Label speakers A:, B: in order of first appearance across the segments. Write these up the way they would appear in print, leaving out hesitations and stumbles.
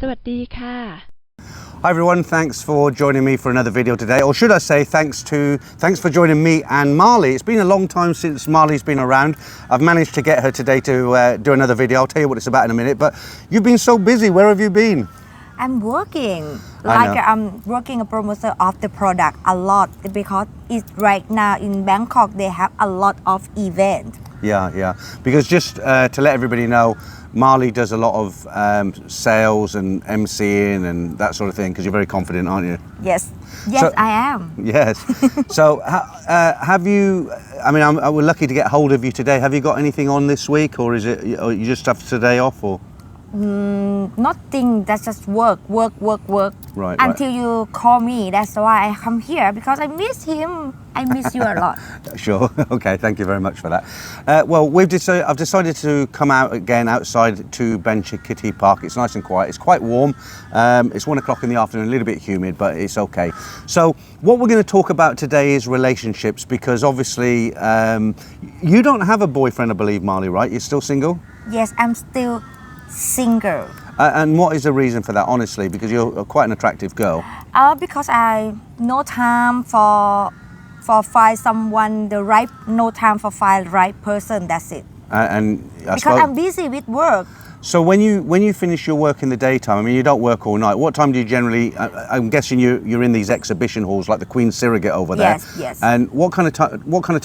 A: วัสดีค่ะ
B: Hi everyone, thanks for joining me for another video today, or should I say thanks for joining me and Marley. It's been a long time since Marley's been around. I've managed to get her today to do another video. I'll tell you what it's about in a minute, but you've been so busy. Where have you been?
C: I'm working I'm working a promoter of the product a lot because it's right now in Bangkok they have a lot of event.
B: Yeah. Because just to let everybody know, Marley does a lot of sales and MCing and that sort of thing because you're very confident, aren't you?
C: Yes,
B: So-
C: I am.
B: Yes. So have you, I was lucky to get hold of you today. Have you got anything on this week or is it, or you just have today off or?
C: Nothing, that's just work.
B: Right.
C: Until you call me, that's why I come here because I miss him. I miss you a lot.
B: Sure. Okay. Thank you very much for that. Well, I've decided to come out again outside to Bencher Kitty Park. It's nice and quiet. It's quite warm. It's 1 o'clock in the afternoon, a little bit humid, but it's okay. So what we're going to talk about today is relationships because obviously you don't have a boyfriend, I believe, Marley, right? You're still single?
C: Yes, I'm still single.
B: And what is the reason for that, honestly? Because you're quite an attractive girl.
C: Because I no time for find someone no time for find right person. That's it.
B: And I
C: Because
B: suppose,
C: I'm busy with work.
B: so when you finish your work in the daytime, I mean, you don't work all night. What time do you generally? I'm guessing you're in these exhibition halls like the Queen Surrogate over there.
C: Yes.
B: And what kind of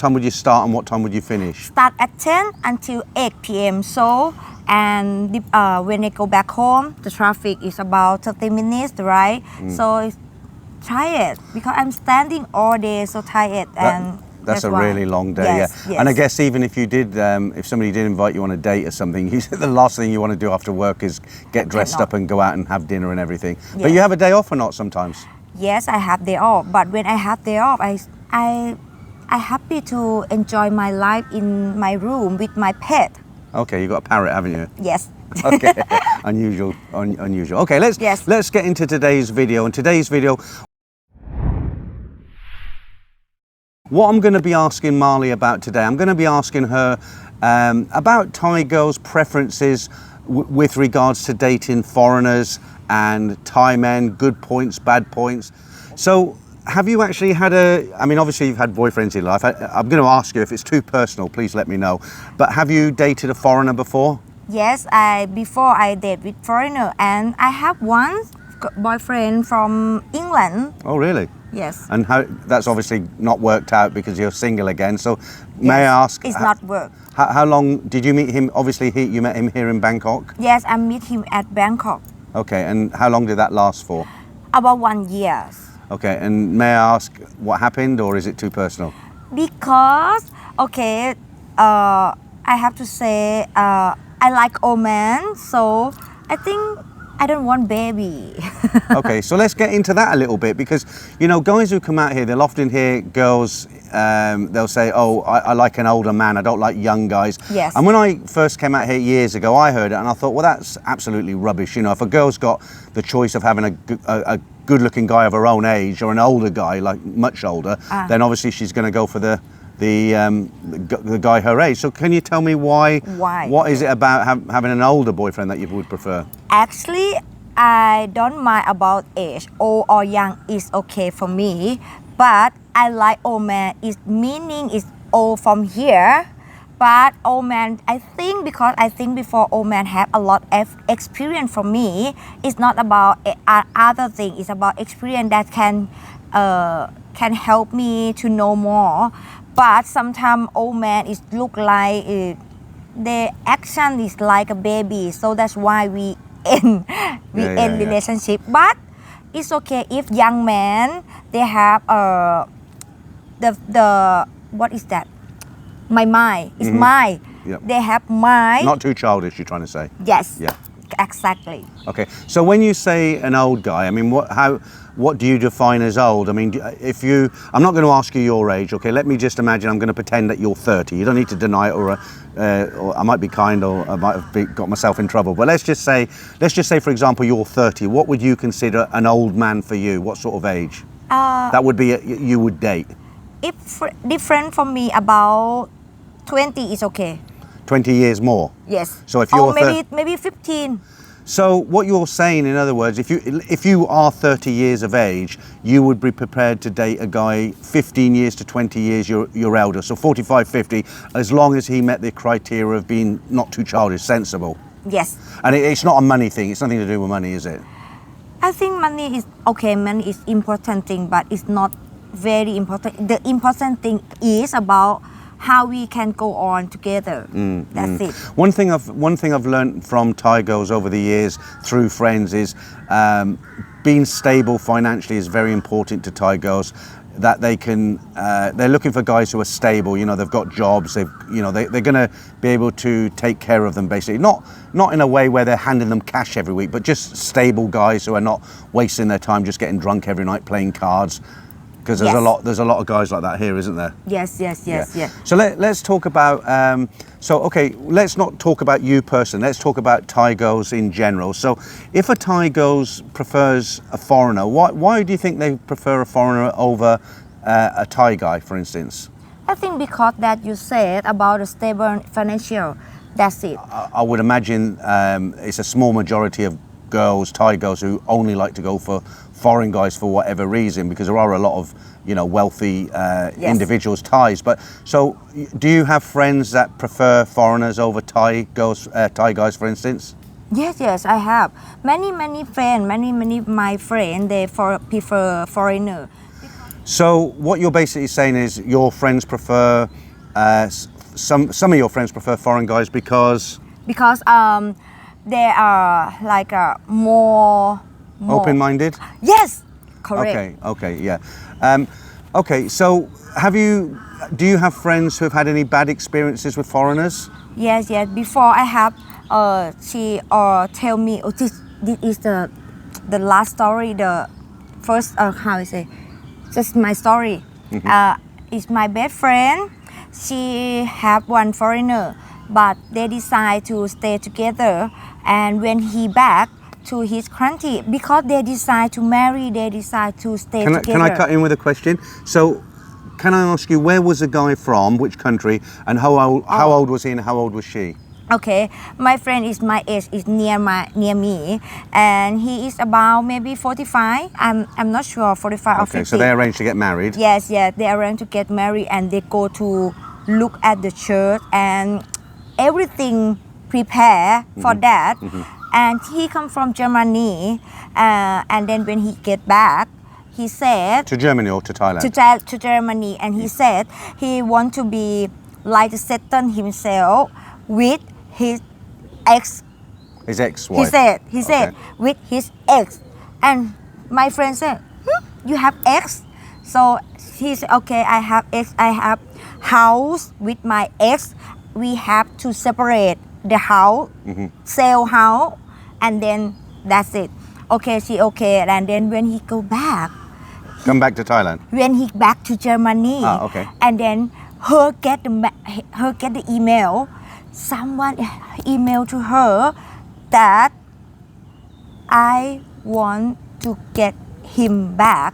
B: time would you start and what time would you finish?
C: Start at 10 until 8 p.m. When I go back home, the traffic is about 30 minutes, right? So try it because I'm standing all day, so tired.
B: That's a really long day,
C: Yes.
B: And I guess even if you did, if somebody did invite you on a date or something, the last thing you want to do after work is get dressed up and go out and have dinner and everything. But
C: Yes.
B: you have a day off or not sometimes?
C: Yes, I have day off. But when I have day off, I happy to enjoy my life in my room with my pet.
B: Okay, you got a parrot, haven't you?
C: Yes.
B: Okay, unusual. Okay, let's get into today's video. And today's video, what I'm going to be asking Marley about today, I'm going to be asking her about Thai girls' preferences with regards to dating foreigners and Thai men, good points, bad points. So have you actually had obviously you've had boyfriends in life. I'm going to ask you if it's too personal, please let me know. But have you dated a foreigner before?
C: Yes, before I date with foreigner, and I have one boyfriend from England.
B: Oh, really?
C: Yes.
B: And how that's obviously not worked out because you're single again. So may I ask?
C: It's not work.
B: How long did you meet him? Obviously, you met him here in Bangkok.
C: Yes, I meet him at Bangkok.
B: Okay, and how long did that last for?
C: About 1 year.
B: Okay, and may I ask what happened, or is it too personal?
C: Because I have to say I like old man, so I think I don't want baby.
B: Okay, so let's get into that a little bit because, guys who come out here, they'll often hear girls, they'll say, oh, I like an older man, I don't like young guys.
C: Yes.
B: And when I first came out here years ago, I heard it and I thought, well, that's absolutely rubbish. If a girl's got the choice of having a good-looking guy of her own age or an older guy, like much older, then obviously she's going to go for the guy her age. So can you tell me why? What is it about having an older boyfriend that you would prefer?
C: Actually, I don't mind about age. Old or young is okay for me. But I like old man. Its meaning is old from here. But old man, I think before old man have a lot of experience from me. It's not about other thing. It's about experience that can help me to know more. But sometimes old man is look like the action is like a baby, so that's why we end relationship. But it's okay if young man they have the what is that? My mind. It's mind.
B: Yep.
C: They have mind.
B: Not too childish, you're trying to say?
C: Yes.
B: Yeah.
C: Exactly.
B: Okay, so when you say an old guy, I mean, what do you define as old? I mean, I'm not going to ask you your age, okay? Let me just imagine I'm going to pretend that you're 30. You don't need to deny it, or I might be kind, or I might have got myself in trouble. But let's just say, for example, you're 30. What would you consider an old man for you? What sort of age? That would be you would date.
C: If different from me, about 20 is okay.
B: 20 years more.
C: Yes.
B: So if you're
C: maybe 15.
B: So what you're saying, in other words, if you are 30 years of age, you would be prepared to date a guy 15 years to 20 years your elder, so 45, 50, as long as he met the criteria of being not too childish, sensible.
C: Yes.
B: And it's not a money thing. It's nothing to do with money, is it?
C: I think money is okay. Money is important thing, but it's not very important. The important thing is about how we can go on together. That's it.
B: One thing I've learned from Thai girls over the years through friends is being stable financially is very important to Thai girls. That they can, they're looking for guys who are stable. You know, they've got jobs. They're going to be able to take care of them. Basically, not in a way where they're handing them cash every week, but just stable guys who are not wasting their time just getting drunk every night playing cards. Because there's a lot of guys like that here, isn't there?
C: Yes.
B: So let's talk about. Let's not talk about you personally. Let's talk about Thai girls in general. So, if a Thai girl prefers a foreigner, why do you think they prefer a foreigner over a Thai guy, for instance?
C: I think because that you said about a stable financial. That's it.
B: I would imagine it's a small majority of girls, Thai girls, who only like to go for foreign guys for whatever reason, because there are a lot of wealthy individuals, Thais. But so, do you have friends that prefer foreigners over Thai girls, Thai guys, for instance?
C: Yes, I have many friends. Many of my friends they prefer foreigner.
B: So what you're basically saying is your friends prefer some of your friends prefer foreign guys because
C: they are like more
B: open-minded.
C: Yes, correct.
B: Okay, yeah. Okay, so do you have friends who have had any bad experiences with foreigners?
C: Yes. Before I have, she tell me, this is the last story. The first, how I say, just my story. It's my best friend. She have one foreigner, but they decide to stay together. And when he back to his country, because they decide to marry, they decide to stay together.
B: Can I cut in with a question? So, can I ask you, where was the guy from, which country, and how old was he and how old was she?
C: Okay, my friend is my age, is near me, and he is about maybe 45. I'm not sure, 45 or 50.
B: Okay, so they arranged to get married.
C: Yes, they arranged to get married, and they go to look at the church, and everything prepare for that. And he come from Germany, and then when he get back, he said
B: to Germany or to Thailand?
C: To Germany, and he said he want to be like settle himself with his ex.
B: His ex-wife.
C: He said with his ex, and my friend said, "You have ex?" So he said, "Okay, I have ex. I have house with my ex. We have to separate the house, sell house, and then that's it." Okay, and then when he go back,
B: come back to Thailand.
C: When he back to Germany,
B: okay.
C: And then her get the email. Someone emailed to her that I want to get him back.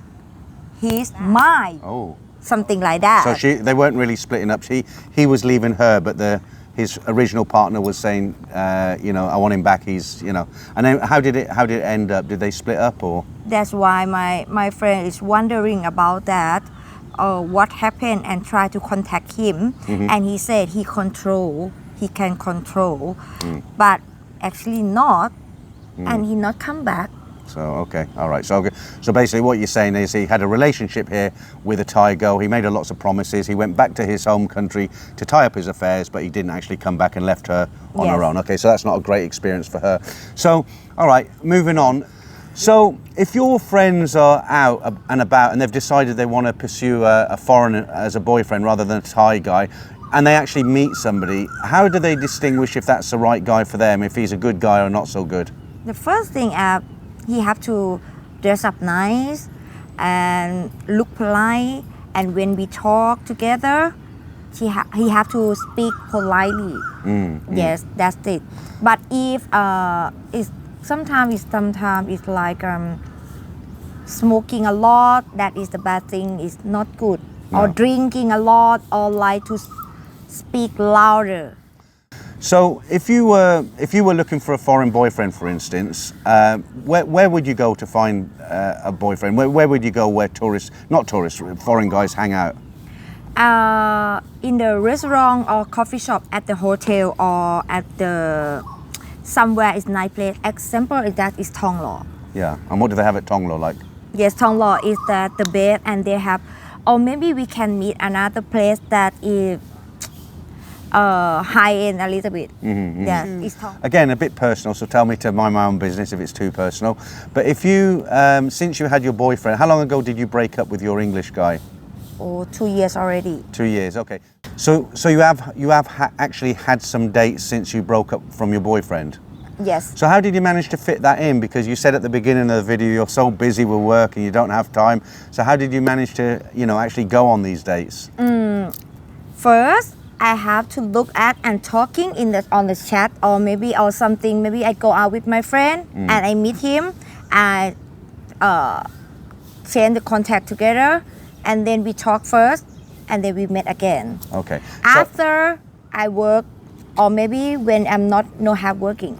C: He's mine.
B: Oh.
C: Something like that.
B: So they weren't really splitting up. He was leaving her, but his original partner was saying, I want him back. He's, And then how did it end up? Did they split up or?
C: That's why my friend is wondering about that. What happened, and try to contact him, and he said he can control, but actually not, and he not come back.
B: So okay, all right. So basically, what you're saying is he had a relationship here with a Thai girl. He made her lots of promises. He went back to his home country to tie up his affairs, but he didn't actually come back and left her on her own. Okay, so that's not a great experience for her. So, all right, moving on. So, if your friends are out and about and they've decided they want to pursue a foreigner as a boyfriend rather than a Thai guy, and they actually meet somebody, how do they distinguish if that's the right guy for them, if he's a good guy or not so good?
C: The first thing, he have to dress up nice and look polite, and when we talk together, he have to speak politely. Yes, that's it. But if sometimes it's like smoking a lot, that is the bad thing, is not good. Or drinking a lot, or like to speak louder.
B: So if you were looking for a foreign boyfriend, for instance, where would you go to find a boyfriend? Where would you go where foreign guys hang out?
C: In the restaurant or coffee shop, at the hotel, or at the somewhere is nice place. Example is that is Thonglo.
B: Yeah, and what do they have at Thonglo like?
C: Yes, Thonglo is the best, and they have, or maybe we can meet another place that is high end a little bit. Yes, it's Thonglo.
B: Again, a bit personal, so tell me to mind my own business if it's too personal. But if you, since you had your boyfriend, how long ago did you break up with your English guy?
C: Oh, 2 years already.
B: 2 years, okay. So you have actually had some dates since you broke up from your boyfriend?
C: Yes.
B: So how did you manage to fit that in? Because you said at the beginning of the video you're so busy with work and you don't have time. So how did you manage to, actually go on these dates?
C: First, I have to look at and talking on the chat, or something. Maybe I go out with my friend and I meet him. I change the contact together, and then we talk first, and then we met again.
B: Okay.
C: After I work, or maybe when I'm not have working.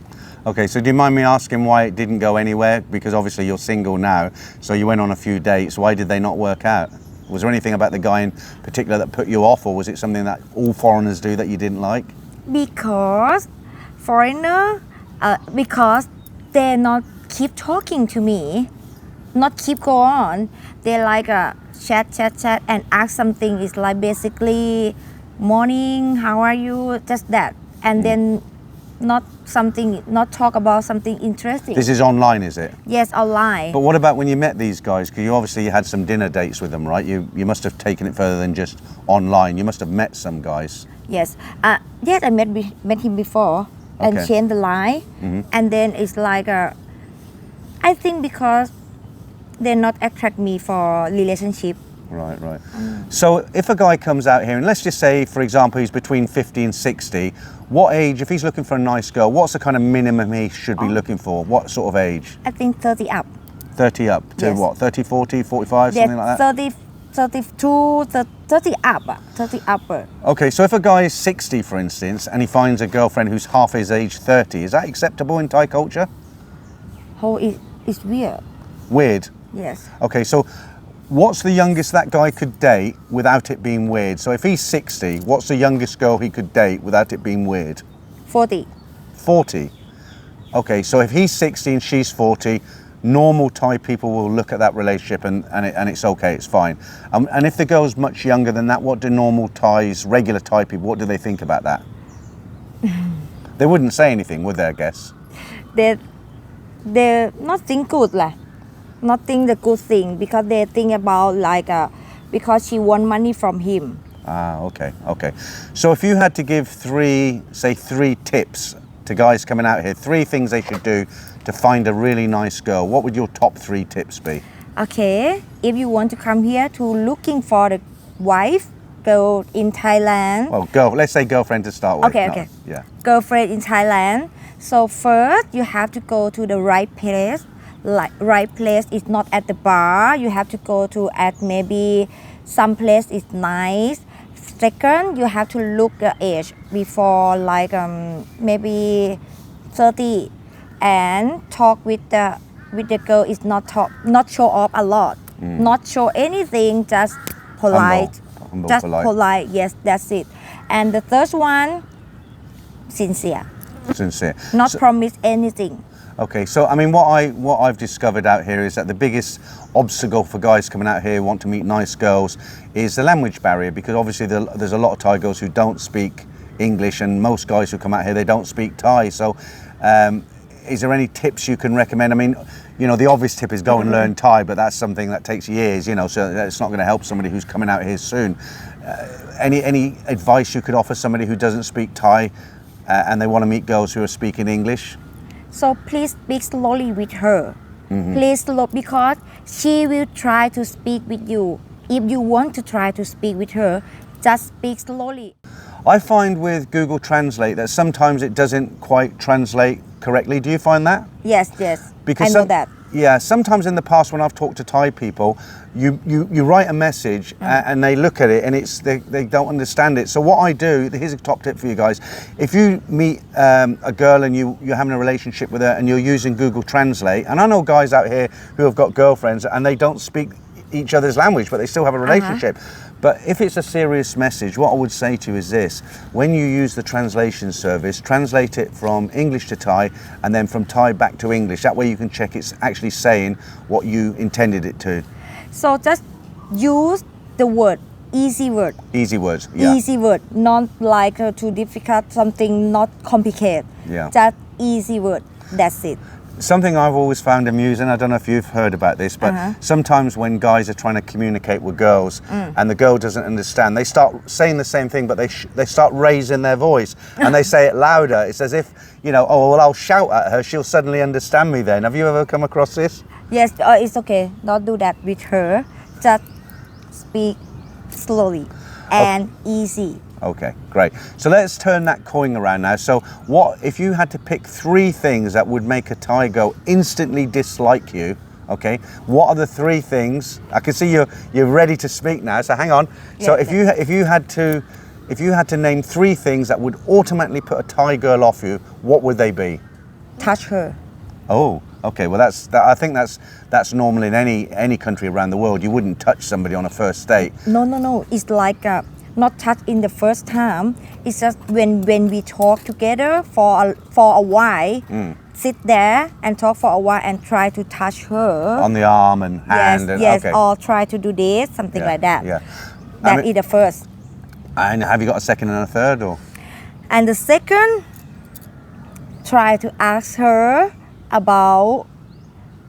B: Okay, so do you mind me asking why it didn't go anywhere? Because obviously you're single now, so you went on a few dates. Why did they not work out? Was there anything about the guy in particular that put you off, or was it something that all foreigners do that you didn't like?
C: Because foreigner, because they not keep talking to me, not keep go on. They like chat and ask something. It's like basically morning, how are you, just that, and then not talk about something interesting.
B: This is online, is it?
C: Yes, online.
B: But what about when you met these guys? Because you obviously had some dinner dates with them, right? You must have taken it further than just online. You must have met some guys.
C: Yes, yes, I met him before and
B: Okay.
C: changed the line, and then it's like I think because they not attract me for relationship.
B: Right. So if a guy comes out here, and let's just say, for example, he's between 50 and 60, what age, if he's looking for a nice girl, what's the kind of minimum he should be looking for? What sort of age?
C: I think 30 up.
B: 30 up to
C: Yes.
B: what? 30, 40, 45,
C: Yeah,
B: something like that?
C: 32, 30 up. 30 upper.
B: Okay, so if a guy is 60, for instance, and he finds a girlfriend who's half his age, 30, is that acceptable in Thai culture?
C: How it's weird.
B: Weird.
C: Yes.
B: Okay, so what's the youngest that guy could date without it being weird? So if he's 60, what's the youngest girl he could date without it being weird?
C: 40.
B: 40. Okay, so if he's 60 and she's 40, normal Thai people will look at that relationship and it's okay, it's fine. And if the girl's much younger than that, what do normal Thais, regular Thai people, what do they think about that? They wouldn't say anything, would they, I guess?
C: They not think good lah. Not think the good thing, because they think about like because she want money from him.
B: Ah, okay. So if you had to give three tips to guys coming out here, 3 things they should do to find a really nice girl, what would your top 3 tips be?
C: Okay, if you want to come here to looking for the wife, go in Thailand.
B: Well, let's say girlfriend to start with.
C: Okay.
B: Yeah.
C: Girlfriend in Thailand. So first you have to go to the right place. Like right place is not at the bar. You have to go to at maybe some place is nice. Second, you have to look the age before like maybe 30, and talk with the girl is not show off a lot, not show anything, just polite,
B: Humble,
C: just
B: polite.
C: polite. Yes, that's it. And the third one, sincere, not promise anything.
B: Okay, so I mean, what I've discovered out here is that the biggest obstacle for guys coming out here who want to meet nice girls is the language barrier, because obviously there's a lot of Thai girls who don't speak English, and most guys who come out here, they don't speak Thai. So is there any tips you can recommend? I mean, the obvious tip is go and learn Thai, but that's something that takes years, so it's not going to help somebody who's coming out here soon. Any advice you could offer somebody who doesn't speak Thai and they want to meet girls who are speaking English?
C: So please speak slowly with her. Please slow, because she will try to speak with you. If you want to try to speak with her, just speak slowly.
B: I find with Google Translate that sometimes it doesn't quite translate correctly. Do you find that?
C: Yes.
B: Because
C: I know that.
B: Yeah, sometimes in the past when I've talked to Thai people, you write a message and they look at it and they don't understand it. So what I do, here's a top tip for you guys. If you meet a girl and you're having a relationship with her and you're using Google Translate, and I know guys out here who have got girlfriends and they don't speak each other's language, but they still have a relationship. But if it's a serious message, what I would say to you is this: when you use the translation service, translate it from English to Thai and then from Thai back to English. That way you can check it's actually saying what you intended it to.
C: So just use the word, easy word.
B: Easy words, yeah.
C: Easy word, not like too difficult, something not complicated.
B: Yeah.
C: Just easy word, that's it.
B: Something I've always found amusing, I don't know if you've heard about this, but sometimes when guys are trying to communicate with girls and the girl doesn't understand, they start saying the same thing, but they start raising their voice and they say it louder. It's as if, you know, oh, well, I'll shout at her, she'll suddenly understand me then. Have you ever come across this?
C: Yes, it's okay. Don't do that with her. Just speak slowly and easy.
B: Okay, great. So let's turn that coin around now. So what if you had to pick 3 things that would make a Thai girl instantly dislike you? Okay, what are the 3 things? I can see you're ready to speak now. So hang on. So if you had to name 3 things that would automatically put a Thai girl off you, what would they be?
C: Touch her.
B: Oh, okay. Well, I think that's normal in any country around the world. You wouldn't touch somebody on a first date.
C: No. It's like not touch in the first time. It's just when we talk together for a while, sit there and talk for a while and try to touch her
B: on the arm and hand.
C: Yes,
B: okay.
C: or try to do this, something like that.
B: Yeah.
C: That is the first.
B: And have you got a second and a third, or?
C: And the second, try to ask her about,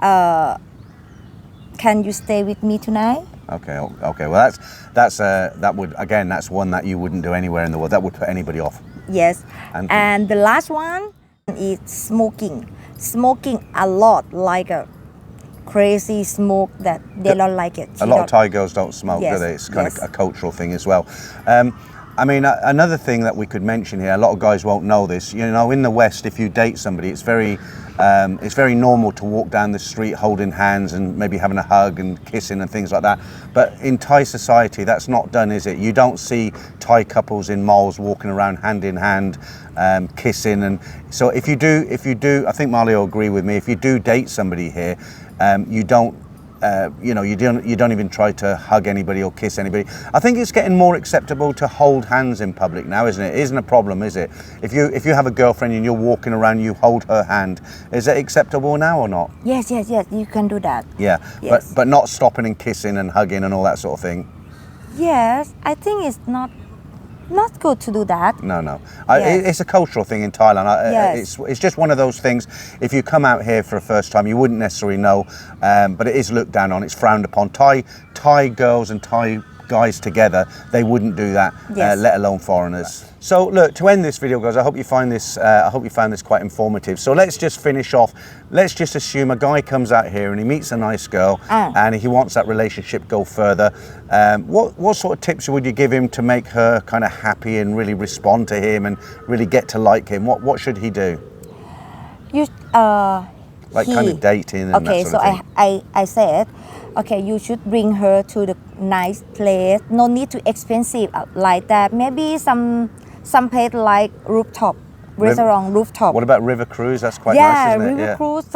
C: can you stay with me tonight?
B: Okay. Well, that's one that you wouldn't do anywhere in the world. That would put anybody off.
C: Yes. And the last one is smoking. Smoking a lot, like a crazy smoke that they don't like it.
B: A lot of Thai girls don't smoke, do they? It's kind of a cultural thing as well. I mean, another thing that we could mention here, a lot of guys won't know this. You know, in the West, if you date somebody, it's very normal to walk down the street holding hands and maybe having a hug and kissing and things like that. But in Thai society, that's not done, is it? You don't see Thai couples in malls walking around hand in hand, kissing. And so if you do, I think Marley will agree with me. If you do date somebody here, you don't even try to hug anybody or kiss anybody. I think it's getting more acceptable to hold hands in public now, isn't it? It isn't a problem, is it? If you have a girlfriend and you're walking around, you hold her hand. Is it acceptable now or not?
C: Yes. You can do that.
B: Yeah.
C: Yes.
B: But not stopping and kissing and hugging and all that sort of thing.
C: Yes, I think it's not good to do that.
B: No.
C: Yes.
B: It's a cultural thing in Thailand.
C: Yes.
B: It's just one of those things. If you come out here for a first time, you wouldn't necessarily know, but it is looked down on. It's frowned upon. Thai girls and Thai guys together, they wouldn't do that, let alone foreigners. So look, to end this video, guys, I hope you found this quite informative. So let's just finish off. Let's just assume a guy comes out here and he meets a nice girl and he wants that relationship go further. What sort of tips would you give him to make her kind of happy and really respond to him and really get to like him? What should he do? Kind of dating and that sort of thing.
C: I said, okay, you should bring her to the nice place. No need to expensive like that. Maybe some place like rooftop, restaurant rooftop.
B: What about river cruise? That's quite nice, isn't it?
C: River cruise,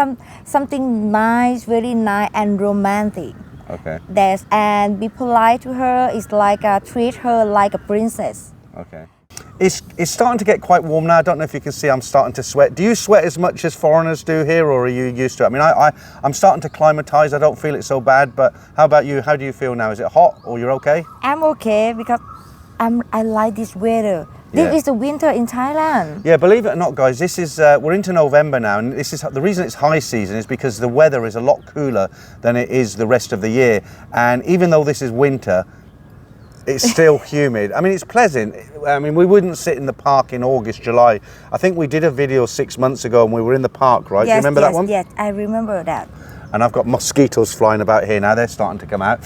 C: something nice, very nice and romantic.
B: Okay.
C: And be polite to her. It's like treat her like a princess.
B: Okay. It's starting to get quite warm now. I don't know if you can see I'm starting to sweat. Do you sweat as much as foreigners do here, or are you used to it? I mean, I'm starting to climatize. I don't feel it so bad, but how about you? How do you feel now? Is it hot or you're okay?
C: I'm okay because I like this weather. This is the winter in Thailand.
B: Yeah, believe it or not, guys, this is we're into November now, and this is the reason it's high season is because the weather is a lot cooler than it is the rest of the year. And even though this is winter, it's still humid. I mean, it's pleasant. I mean, we wouldn't sit in the park in August, July. I think we did a video 6 months ago and we were in the park, right? Do you remember that one?
C: Yes, I remember that.
B: And I've got mosquitoes flying about here now. They're starting to come out.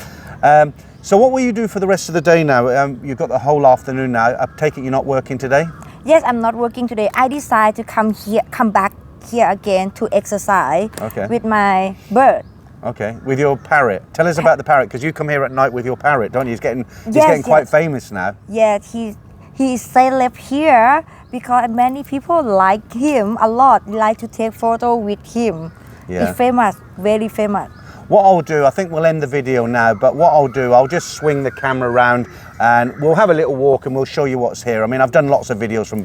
B: So what will you do for the rest of the day now? You've got the whole afternoon now. I take it you're not working today?
C: Yes, I'm not working today. I decided to come back here again to exercise
B: Okay.
C: with my bird.
B: Okay, with your parrot. Tell us about the parrot, because you come here at night with your parrot, don't you? He's getting
C: Yes,
B: quite
C: yes.
B: famous now.
C: Yeah, he celeb here because many people like him a lot. Like to take photo with him.
B: Yeah.
C: He's famous, very famous.
B: What I'll do, I think we'll end the video now, but what I'll do, I'll just swing the camera around and we'll have a little walk and we'll show you what's here. I mean, I've done lots of videos from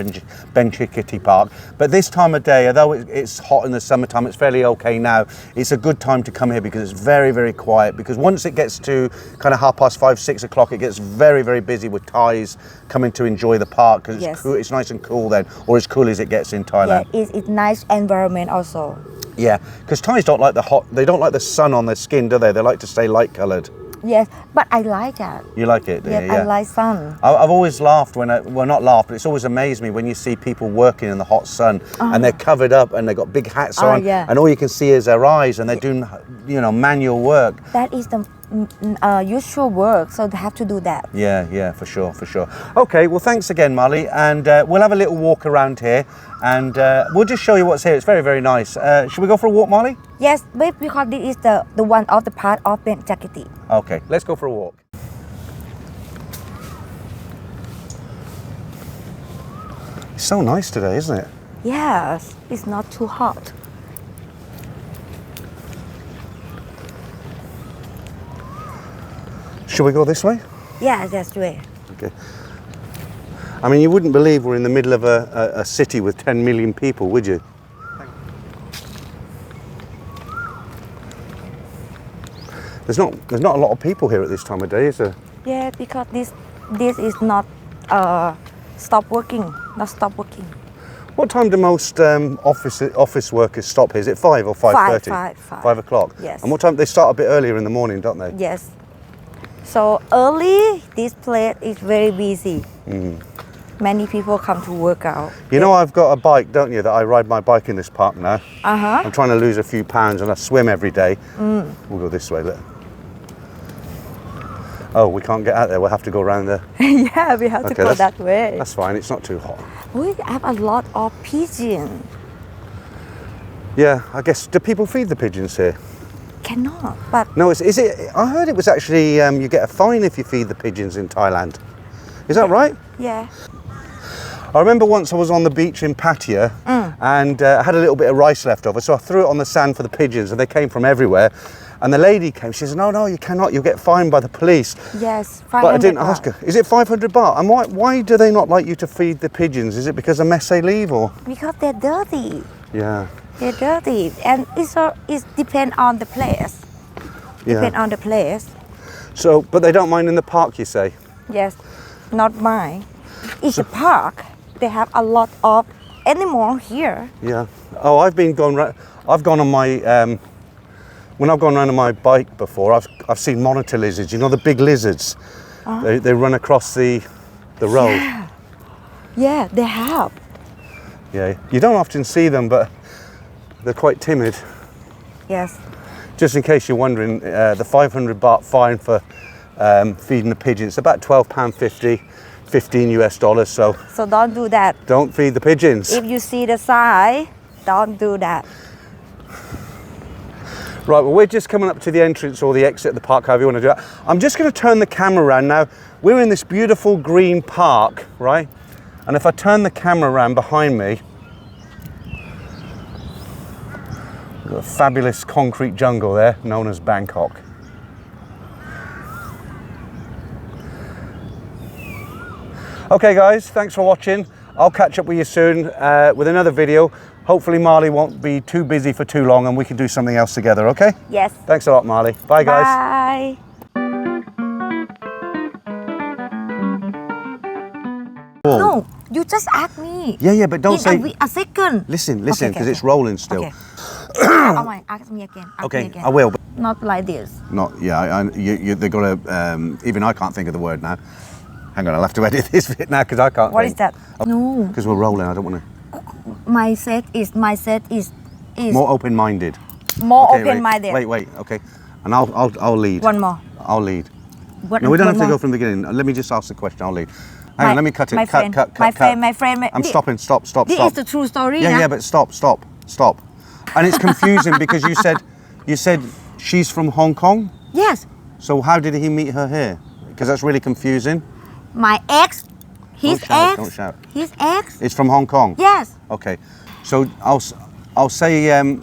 B: Bangkok Park, but this time of day, although it's hot in the summertime, it's fairly okay now. It's a good time to come here because it's very, very quiet, because once it gets to kind of 5:30, 6 o'clock, it gets very, very busy with Thais coming to enjoy the park because
C: Yes.
B: it's cool, it's nice and cool then, or as cool as it gets in
C: Yeah,
B: Thailand.
C: it's nice environment also.
B: Yeah, because Thais don't like they don't like the sun on their skin, do they? They like to stay light coloured.
C: Yes, but I like that.
B: You like it, do you?
C: Yes, I like sun.
B: I've always laughed well, not laughed, but it's always amazed me when you see people working in the hot sun and they're covered up and they've got big hats on,
C: yeah.
B: and all you can see is their eyes, and they're doing, manual work.
C: That is the usual work, so they have to do that.
B: Yeah, for sure. Okay, well, thanks again, Molly, and we'll have a little walk around here, and we'll just show you what's here. It's very, very nice. Should we go for a walk, Molly?
C: Yes, because this is the one of the part of Bangkok.
B: Okay, let's go for a walk. It's so nice today, isn't it?
C: Yes, it's not too hot.
B: Should we go this way?
C: Yeah, that's right.
B: Okay. I mean, you wouldn't believe we're in the middle of a city with 10 million people, would you? There's not a lot of people here at this time of day, is there?
C: Yeah, because this is not stop working.
B: What time do most office workers stop here? Is it 5 or 5:30? 5 o'clock?
C: Yes.
B: And what time? They start a bit earlier in the morning, don't they?
C: Yes. So early, this place is very busy. Many people come to work out.
B: You know, I've got a bike, don't you, that I ride my bike in this park now.
C: Uh-huh.
B: I'm trying to lose a few pounds and I swim every day. We'll go this way, look. Oh, we can't get out there, we'll have to go around there.
C: Yeah, we have to go that way.
B: That's fine, it's not too hot.
C: We have a lot of pigeons.
B: Yeah, I guess, do people feed the pigeons here?
C: Cannot, but
B: No, is it, I heard it was actually, you get a fine if you feed the pigeons in Thailand. Is that right?
C: yeah.
B: I remember once I was on the beach in Pattaya and I had a little bit of rice left over, so I threw it on the sand for the pigeons and they came from everywhere. And the lady came, she said, no, you cannot, you'll get fined by the police.
C: Yes, 500
B: But I didn't
C: baht.
B: ask her, is it 500 baht? And why do they not like you to feed the pigeons? Is it because of mess they leave or?
C: Because they're dirty.
B: Yeah.
C: They're dirty, and it depends on the place. Depend
B: Yeah.
C: on the place.
B: So, but they don't mind in the park, you say?
C: Yes, not mine. It's a park. They have a lot of animals here.
B: Yeah. Oh, I've gone on my, when I've gone around on my bike before, I've seen monitor lizards, you know, the big lizards. They run across the road.
C: Yeah, they have.
B: Yeah. You don't often see them, but they're quite timid.
C: Yes.
B: Just in case you're wondering, the 500 baht fine for feeding the pigeons, it's about £12.50, $15 US.
C: So don't do that.
B: Don't feed the pigeons.
C: If you see the sign, don't do that.
B: Right, well, we're just coming up to the entrance or the exit of the park, however you want to do it. I'm just going to turn the camera around now. We're in this beautiful green park, right? And if I turn the camera around behind me, we've got a fabulous concrete jungle there, known as Bangkok. Okay, guys, thanks for watching. I'll catch up with you soon with another video. Hopefully Marley won't be too busy for too long and we can do something else together, okay?
C: Yes.
B: Thanks a lot, Marley. Bye, guys.
C: Bye. No, you just ask me.
B: Yeah, but don't say...
C: A second.
B: Listen,
C: Okay,
B: because it's rolling still.
C: Okay. Oh my, ask me again.
B: Okay, I will. But
C: Not like this.
B: not, yeah, they've got to, even I can't think of the word now. Hang on, I'll have to edit this bit now because I can't
C: What is
B: think.
C: that? No.
B: Because we're rolling, I don't want to...
C: My set is
B: More open-minded.
C: more
B: Okay,
C: open-minded.
B: Wait, okay. And I'll lead.
C: One more.
B: I'll lead.
C: What,
B: No, we don't have to
C: one
B: go
C: more?
B: from the beginning. Let me just ask the question, I'll lead. Hang on, let me cut it.
C: My
B: Cut.
C: friend. My friend.
B: I'm stopping, stop.
C: This is the true story.
B: Yeah,
C: nah?
B: but stop. Stop. And it's confusing because you said she's from Hong Kong.
C: Yes.
B: So how did he meet her here? Because that's really confusing.
C: My ex. His
B: Don't shout,
C: ex.
B: don't shout.
C: His ex.
B: It's from Hong Kong.
C: Yes.
B: Okay. So I'll say. Do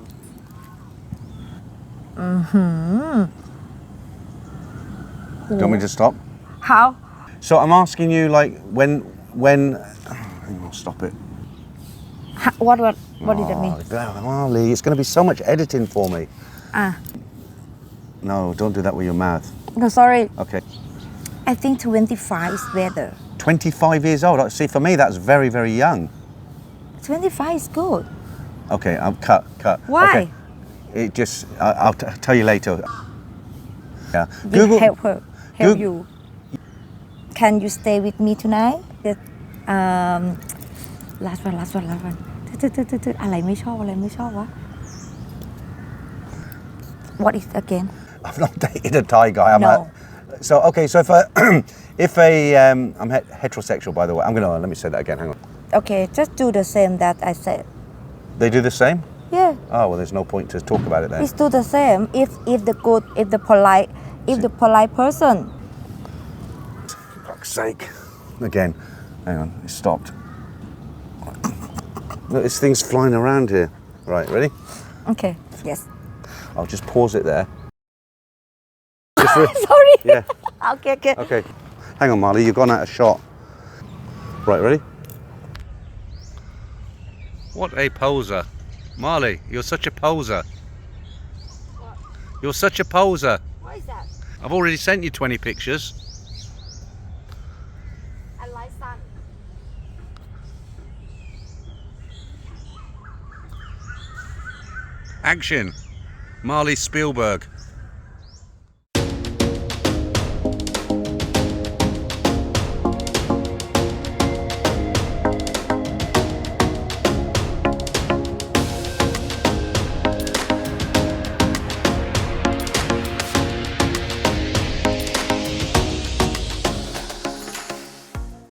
B: you want me to stop?
C: How?
B: So I'm asking you, like, when. Oh, stop it.
C: What did that mean?
B: Oh, Marley, it's going to be so much editing for me. No, don't do that with your mouth.
C: No, sorry.
B: Okay.
C: I think 25 is better.
B: 25 years old. See, for me, that's very, very young.
C: 25 is good.
B: Okay, I'll cut.
C: Why?
B: Okay. It just. I'll tell you later. Yeah.
C: Will help her. Help
B: Goog-
C: you. Can you stay with me tonight? Last one. อะไรไม่ชอบวะ What is again?
B: I've not dated a Thai guy.
C: No.
B: So okay. So if I'm heterosexual, by the way. Let me say that again. Hang on.
C: Okay, just do the same that I said.
B: They do the same.
C: Yeah,
B: Oh well, there's no point to talk about it then.
C: it's do the same. If the polite person.
B: For fuck's sake. Again. Hang on. It stopped. Look, this thing's flying around here. Right. Ready?
C: Okay. Yes.
B: I'll just pause it there.
C: Sorry.
B: Yeah.
C: Okay.
B: Okay. Hang on, Marley. You've gone out of shot. Right. Ready? What a poser. Marley, you're such a poser.
C: What?
B: You're such a poser.
C: What is that?
B: I've already sent you 20 pictures.
C: I like sun.
B: Action. Marley Spielberg.